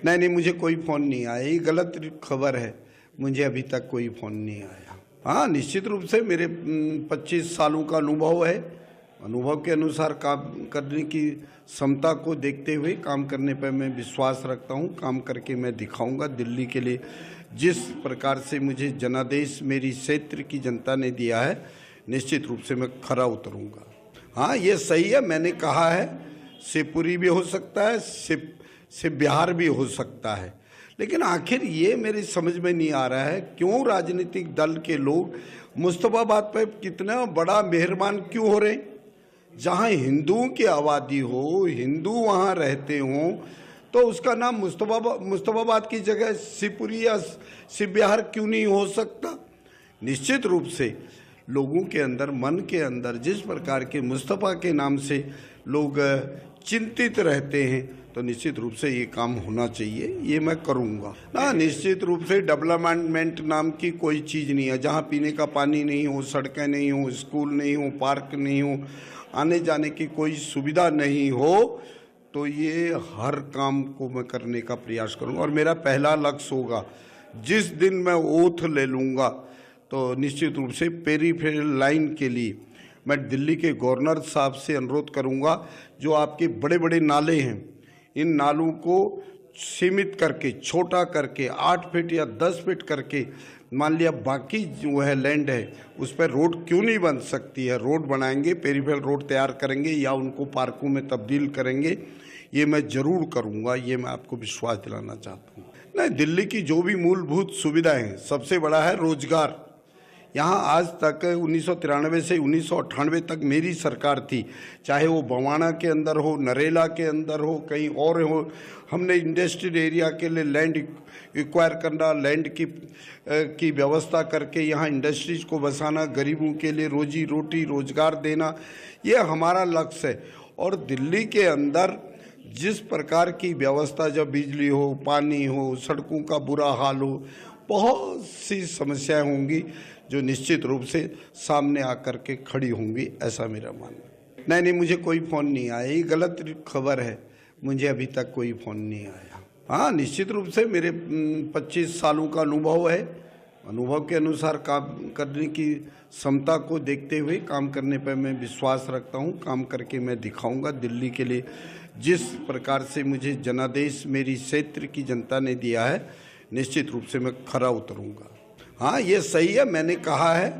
नहीं, मुझे कोई फ़ोन नहीं आया, ये गलत खबर है। मुझे अभी तक कोई फ़ोन नहीं आया। हाँ, निश्चित रूप से मेरे 25 सालों का अनुभव है। अनुभव के अनुसार काम करने की क्षमता को देखते हुए काम करने पर मैं विश्वास रखता हूँ। काम करके मैं दिखाऊंगा दिल्ली के लिए। जिस प्रकार से मुझे जनादेश मेरी क्षेत्र की जनता ने दिया है, निश्चित रूप से मैं खरा उतरूंगा। हाँ, ये सही है, मैंने कहा है शिवपुरी भी हो सकता है, शिव बिहार भी हो सकता है। लेकिन आखिर ये मेरी समझ में नहीं आ रहा है, क्यों राजनीतिक दल के लोग मुस्तफाबाद पर कितना बड़ा मेहरबान क्यों हो रहे हैं। जहाँ हिंदुओं की आबादी हो, हिंदू वहाँ रहते हों, तो उसका नाम मुस्तफाबाद की जगह शिवपुरी या शिव बिहार क्यों नहीं हो सकता। निश्चित रूप से लोगों के अंदर, मन के अंदर जिस प्रकार के मुस्तफ़ा के नाम से लोग चिंतित रहते हैं, तो निश्चित रूप से ये काम होना चाहिए, ये मैं करूँगा ना। निश्चित रूप से डेवलपमेंट नाम की कोई चीज़ नहीं है। जहाँ पीने का पानी नहीं हो, सड़कें नहीं हो, स्कूल नहीं हो, पार्क नहीं हो, आने जाने की कोई सुविधा नहीं हो, तो ये हर काम को मैं करने का प्रयास करूँगा। और मेरा पहला लक्ष्य होगा, जिस दिन मैं ओथ ले लूँगा, तो निश्चित रूप से पेरीफेरल लाइन के लिए मैं दिल्ली के गवर्नर साहब से अनुरोध करूंगा, जो आपके बड़े बड़े नाले हैं, इन नालों को सीमित करके, छोटा करके 8 फीट या 10 फीट करके, मान लिया बाकी जो है लैंड है उस पर रोड क्यों नहीं बन सकती है। रोड बनाएंगे, पेरीफेरल रोड तैयार करेंगे या उनको पार्कों में तब्दील करेंगे, ये मैं ज़रूर करूँगा, ये मैं आपको विश्वास दिलाना चाहता हूँ। नहीं, दिल्ली की जो भी मूलभूत सुविधाएं हैं, सबसे बड़ा है रोजगार। यहाँ आज तक 1993 से 1998 तक मेरी सरकार थी, चाहे वो बवाना के अंदर हो, नरेला के अंदर हो, कहीं और हो, हमने इंडस्ट्रियल एरिया के लिए लैंड एक्वायर करना, लैंड की व्यवस्था करके यहाँ इंडस्ट्रीज को बसाना, गरीबों के लिए रोजी रोटी रोजगार देना, ये हमारा लक्ष्य है। और दिल्ली के अंदर जिस प्रकार की व्यवस्था, जब बिजली हो, पानी हो, सड़कों का बुरा हाल हो, बहुत सी समस्याएं होंगी जो निश्चित रूप से सामने आकर के खड़ी होंगी, ऐसा मेरा मानना है। नहीं, मुझे कोई फ़ोन नहीं आया, ये गलत खबर है। मुझे अभी तक कोई फ़ोन नहीं आया। हाँ, निश्चित रूप से मेरे 25 सालों का अनुभव है। अनुभव के अनुसार काम करने की क्षमता को देखते हुए काम करने पर मैं विश्वास रखता हूँ। काम करके मैं दिखाऊंगा दिल्ली के लिए। जिस प्रकार से मुझे जनादेश मेरी क्षेत्र की जनता ने दिया है, निश्चित रूप से मैं खरा उतरूंगा। हाँ, ये सही है, मैंने कहा है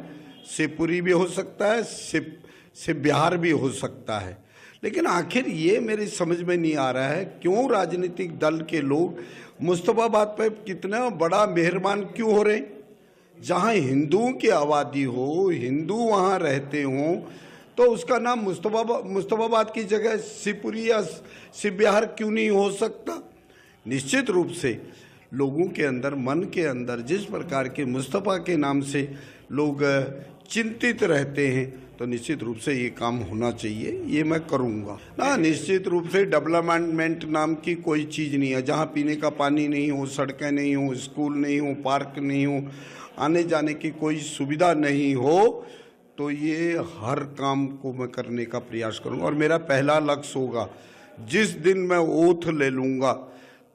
शिवपुरी भी हो सकता है, शिव बिहार भी हो सकता है। लेकिन आखिर ये मेरी समझ में नहीं आ रहा है, क्यों राजनीतिक दल के लोग मुस्तफाबाद पर कितना बड़ा मेहरबान क्यों हो रहे हैं। जहाँ हिंदुओं की आबादी हो, हिंदू वहाँ रहते हों, तो उसका नाम मुस्तफाबाद की जगह शिवपुरी या शिव बिहार क्यों नहीं हो सकता। निश्चित रूप से लोगों के अंदर, मन के अंदर जिस प्रकार के मुस्तफ़ा के नाम से लोग चिंतित रहते हैं, तो निश्चित रूप से ये काम होना चाहिए, ये मैं करूँगा ना। निश्चित रूप से डेवलपमेंट नाम की कोई चीज़ नहीं है। जहाँ पीने का पानी नहीं हो, सड़कें नहीं हो, स्कूल नहीं हो, पार्क नहीं हो, आने जाने की कोई सुविधा नहीं हो, तो ये हर काम को मैं करने का प्रयास करूँगा। और मेरा पहला लक्ष्य होगा, जिस दिन मैं ओथ ले लूँगा,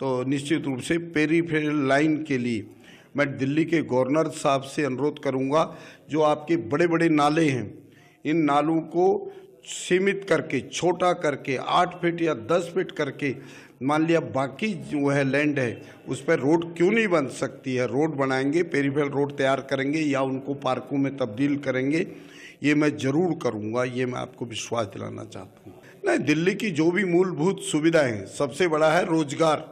तो निश्चित रूप से पेरीफेरल लाइन के लिए मैं दिल्ली के गवर्नर साहब से अनुरोध करूंगा, जो आपके बड़े बड़े नाले हैं, इन नालों को सीमित करके, छोटा करके 8 फीट या 10 फीट करके, मान लिया बाकी जो है लैंड है उस पर रोड क्यों नहीं बन सकती है। रोड बनाएंगे, पेरीफेरल रोड तैयार करेंगे या उनको पार्कों में तब्दील करेंगे, ये मैं ज़रूर करूँगा, ये मैं आपको विश्वास दिलाना चाहता हूँ। नहीं, दिल्ली की जो भी मूलभूत सुविधाएं हैं, सबसे बड़ा है रोजगार।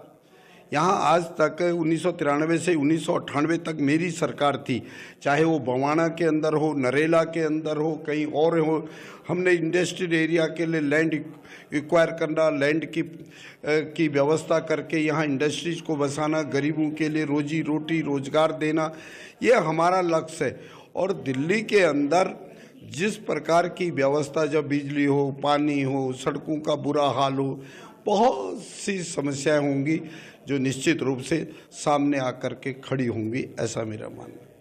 यहाँ आज तक 1993 से 1998 तक मेरी सरकार थी, चाहे वो बवाना के अंदर हो, नरेला के अंदर हो, कहीं और हो, हमने इंडस्ट्रियल एरिया के लिए लैंड एक्वायर करना, लैंड की व्यवस्था करके यहाँ इंडस्ट्रीज को बसाना, गरीबों के लिए रोजी रोटी रोजगार देना, ये हमारा लक्ष्य है। और दिल्ली के अंदर जिस प्रकार की व्यवस्था, जब बिजली हो, पानी हो, सड़कों का बुरा हाल हो, बहुत सी समस्याएं होंगी जो निश्चित रूप से सामने आकर के खड़ी होंगी, ऐसा मेरा मानना है।